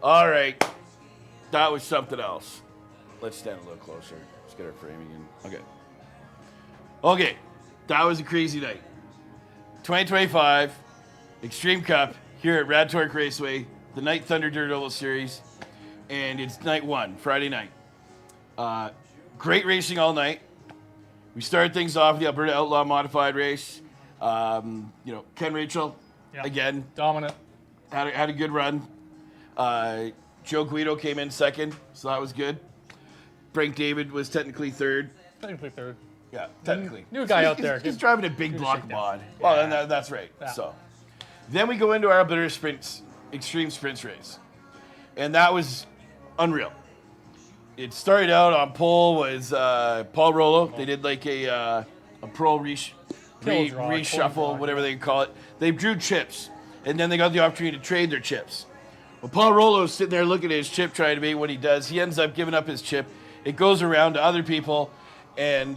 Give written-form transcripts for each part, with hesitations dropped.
All right. That was something else. Let's stand a little closer. Let's get our framing in. Okay. Okay. That was a crazy night. 2025 Extreme Cup here at Rad Torque Raceway, the Night Thunder Dirt Oval Series. And it's night one, Friday night. Great racing all night. We started things off with the Alberta Outlaw Modified race. Ken Rachel, again. Dominant. Had a good run. Joe Guido came in second, so that was good. Frank David was technically third. Technically third. Yeah, technically. New guy out there. He's driving a big block mod. Yeah. Well, and that's right. Yeah. So, then we go into our Alberta Extreme Sprints race. And that was unreal. It started out on pole was Paul Rollo. They did like a pro reshuffle, whatever they call it. They drew chips, and then they got the opportunity to trade their chips. Well, Paul Rollo's sitting there looking at his chip, trying to make what he does. He ends up giving up his chip. It goes around to other people, and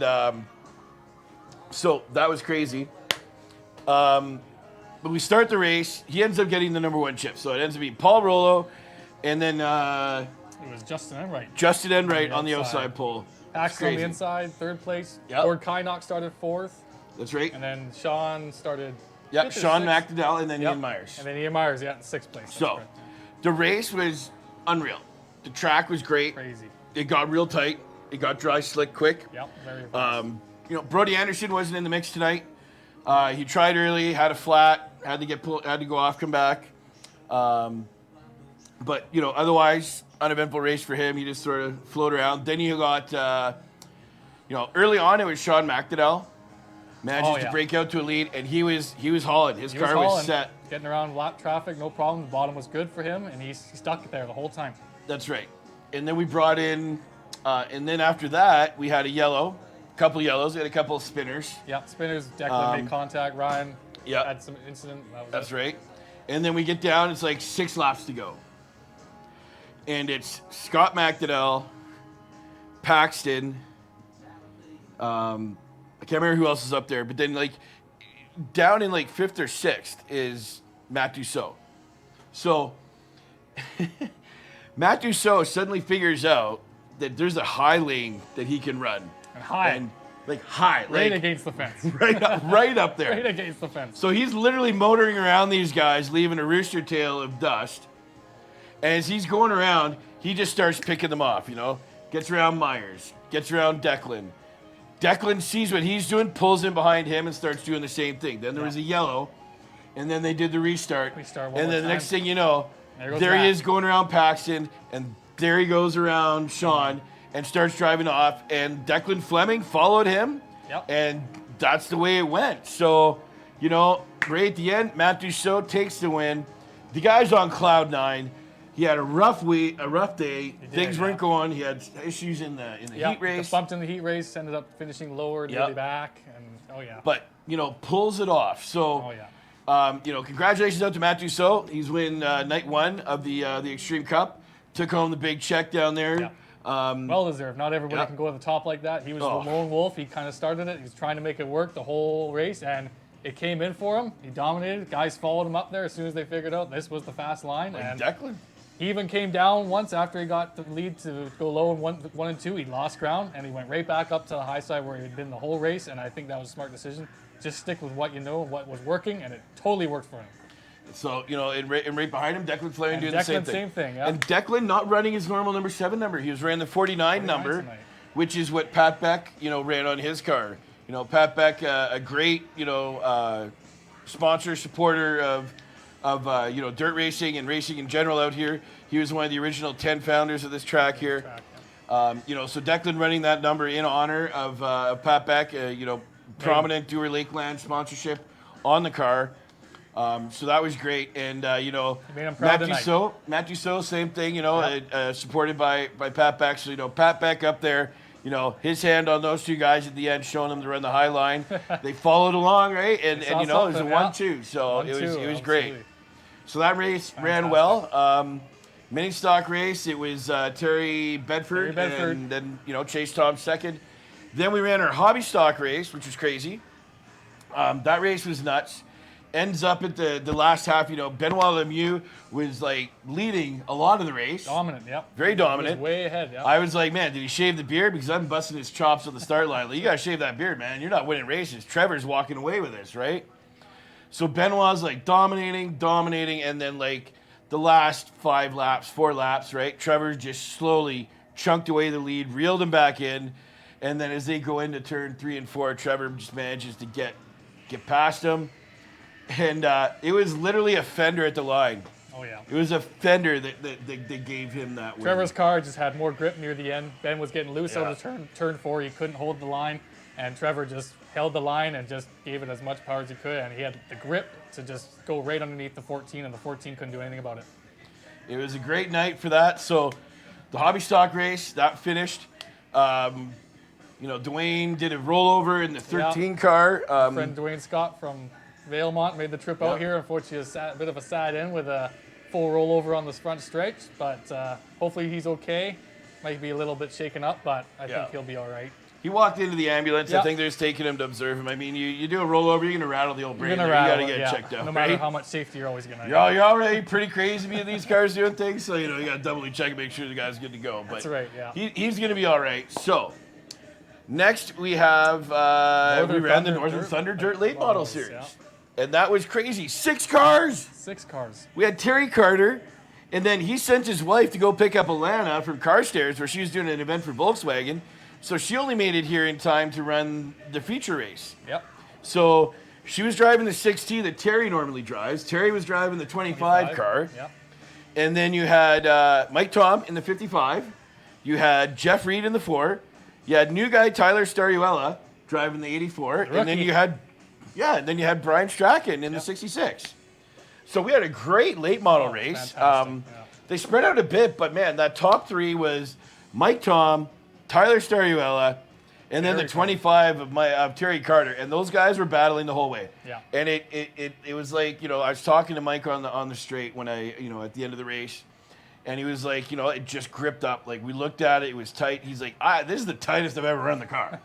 so that was crazy. But we start the race. He ends up getting the number one chip, so it ends up being Paul Rollo, and then it was Justin Enright. Justin Enright on the outside pole. Axel on the inside, third place. Yep. Gord Kynock started fourth. That's right. And then Sean started. Yep, Sean McDowell, and then Ian Myers. And then Ian Myers, in sixth place. So, the race was unreal. The track was great. Crazy. It got real tight. It got dry, slick, quick. Yep, very fast. Brody Anderson wasn't in the mix tonight. He tried early, had a flat, had to go off, come back. But otherwise, uneventful race for him. He just sort of floated around. Then you got, early on it was Sean McDowell. Manages to break out to a lead, and he was hauling. His car was set. Getting around lap traffic, no problem. The bottom was good for him, and he stuck there the whole time. That's right. And then we brought in, and then after that, we had a couple yellows. We had a couple of spinners. Yep, spinners. Declan made contact. Ryan had some incident. That's right. And then we get down. It's like 6 laps to go. And it's Scott McDowell, Paxton. I can't remember who else is up there, but then down in 5th or 6th is Matt Dussault. So Matt Dussault suddenly figures out that there's a high lane that he can run. And high. Right against the fence. right up there. Right against the fence. So he's literally motoring around these guys, leaving a rooster tail of dust. And as he's going around, he just starts picking them off, Gets around Myers, gets around Declan. Declan sees what he's doing, pulls in behind him, and starts doing the same thing. Then there was a yellow, and then they did the restart. And then the next thing you know, there he is going around Paxton, and there he goes around Sean and starts driving off. And Declan Fleming followed him, and that's the way it went. So, right at the end, Matt Dussault takes the win. The guy's on cloud 9. He had a rough day. Things weren't going. He had issues in the heat race. Bumped in the heat race, ended up finishing lower, nearly back, and But pulls it off. So, congratulations out to Matt Dussault. He's win night one of the Extreme Cup. Took home the big check down there. Yeah. Well deserved. Not everybody can go to the top like that. He was the lone wolf. He kind of started it. He was trying to make it work the whole race, and it came in for him. He dominated. Guys followed him up there as soon as they figured out this was the fast line. And Declan. He even came down once after he got the lead to go low in one and two. He lost ground, and he went right back up to the high side where he had been the whole race, and I think that was a smart decision. Just stick with what you know and what was working, and it totally worked for him. So, and right behind him, Declan Fleming doing the same thing. Same thing, yeah. And Declan not running his normal number 7 number. He was ran the 49 number, tonight. Which is what Pat Beck, ran on his car. Pat Beck, a great, sponsor, supporter of dirt racing and racing in general out here. He was one of the original 10 founders of this track here. So Declan running that number in honor of Pat Beck, prominent Dewar Lakeland sponsorship on the car. So that was great. And, Matt Dussault, same thing, supported by Pat Beck. So, Pat Beck up there, his hand on those two guys at the end, showing them to run the high line. They followed along, right? And it was a 1-2. So it was great. So that race ran well. Mini stock race, it was Terry Bedford, and then, Chase Tom second. Then we ran our hobby stock race, which was crazy. That race was nuts. ends up at the last half. You know, Benoit Lemieux was like leading a lot of the race. Dominant, yep. Very dominant. He was way ahead, yep. I was like, man, did he shave the beard? Because I'm busting his chops on the start line. Like, you got to shave that beard, man. You're not winning races. Trevor's walking away with this, right? So Benoit's like dominating, and then like the last 4 laps, right? Trevor just slowly chunked away the lead, reeled him back in, and then as they go into turn 3 and 4, Trevor just manages to get past him. And it was literally a fender at the line. Oh, yeah. It was a fender that gave him that win. Trevor's car just had more grip near the end. Ben was getting loose out Yeah. of turn 4. He couldn't hold the line. And Trevor just held the line and just gave it as much power as he could. And he had the grip to just go right underneath the 14, and the 14 couldn't do anything about it. It was a great night for that. So the hobby stock race, that finished. You know, Dwayne did a rollover in the 13 car. Friend Dwayne Scott from Lamont made the trip out here. Unfortunately, a bit of a sad end with a full rollover on the front stretch. But hopefully he's okay. Might be a little bit shaken up, but I think he'll be all right. He walked into the ambulance. Yep. I think they're just taking him to observe him. I mean, you do a rollover, you're going to rattle the old brain. You're You gonna rattle got to it, get checked out. No matter right? how much safety you're always going to You're already pretty crazy being these cars doing things, so you know you got to doubly check and make sure the guy's good to go. But That's right, yeah. He's going to be all right. So next we have we ran the Northern Thunder Dirt Late Model Series, and that was crazy. 6 cars. 6 cars. We had Terry Carter, and then he sent his wife to go pick up Alana from Carstairs, where she was doing an event for Volkswagen. So she only made it here in time to run the feature race. Yep. So she was driving the 6T that Terry normally drives. Terry was driving the 25 car. Yep. And then you had Mike Tom in the 55. You had Jeff Reed in the 4. You had new guy Tyler Stariuela driving the 84. And then you had Brian Strachan in the 66. So we had a great late model race. They spread out a bit, but man, that top 3 was Mike Tom, Tyler Stariuela, and then the 25 of Terry Carter, and those guys were battling the whole way. Yeah. And it was like, you know, I was talking to Mike on the straight when at the end of the race, and he was like, you know, it just gripped up. Like we looked at it, it was tight. He's like, this is the tightest I've ever run the car,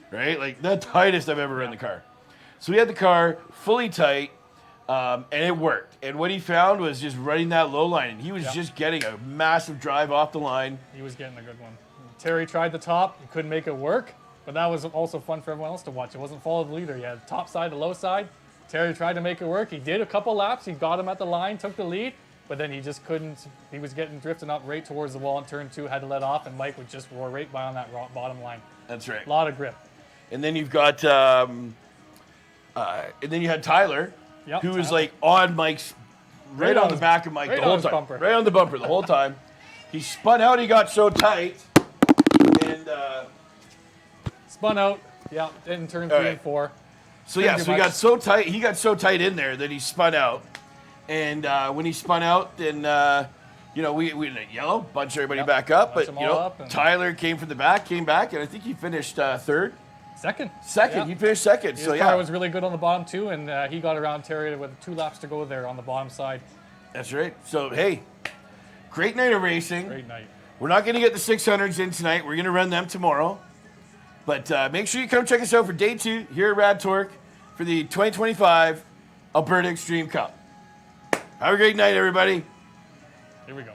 right? Like the tightest I've ever run the car. So we had the car fully tight, and it worked. And what he found was just running that low line, and he was just getting a massive drive off the line. He was getting a good one. Terry tried the top. He couldn't make it work, but that was also fun for everyone else to watch. It wasn't follow the leader. You had top side to low side. Terry tried to make it work. He did a couple laps. He got him at the line, took the lead, but then he just couldn't. He was getting drifting up right towards the wall in turn 2, had to let off, and Mike would just roar right by on that bottom line. That's right. A lot of grip. And then you've got, and then you had Tyler, who was like on Mike's, right on the back of Mike the whole time. Right on the bumper the whole time. He spun out, he got so tight, and spun out, in turn 3 and 4. So so he got so tight, in there that he spun out. And when he spun out, then, we yellow, bunch everybody back up. But, Tyler came from the back, came back, and I think he finished third. Second. He finished second. His car was really good on the bottom too, and he got around Terry with 2 laps to go there on the bottom side. That's right. So, hey, great night of racing. Great night. We're not going to get the 600s in tonight. We're going to run them tomorrow. But make sure you come check us out for day 2 here at Rad Torque for the 2025 Alberta Extreme Cup. Have a great night, everybody. Here we go.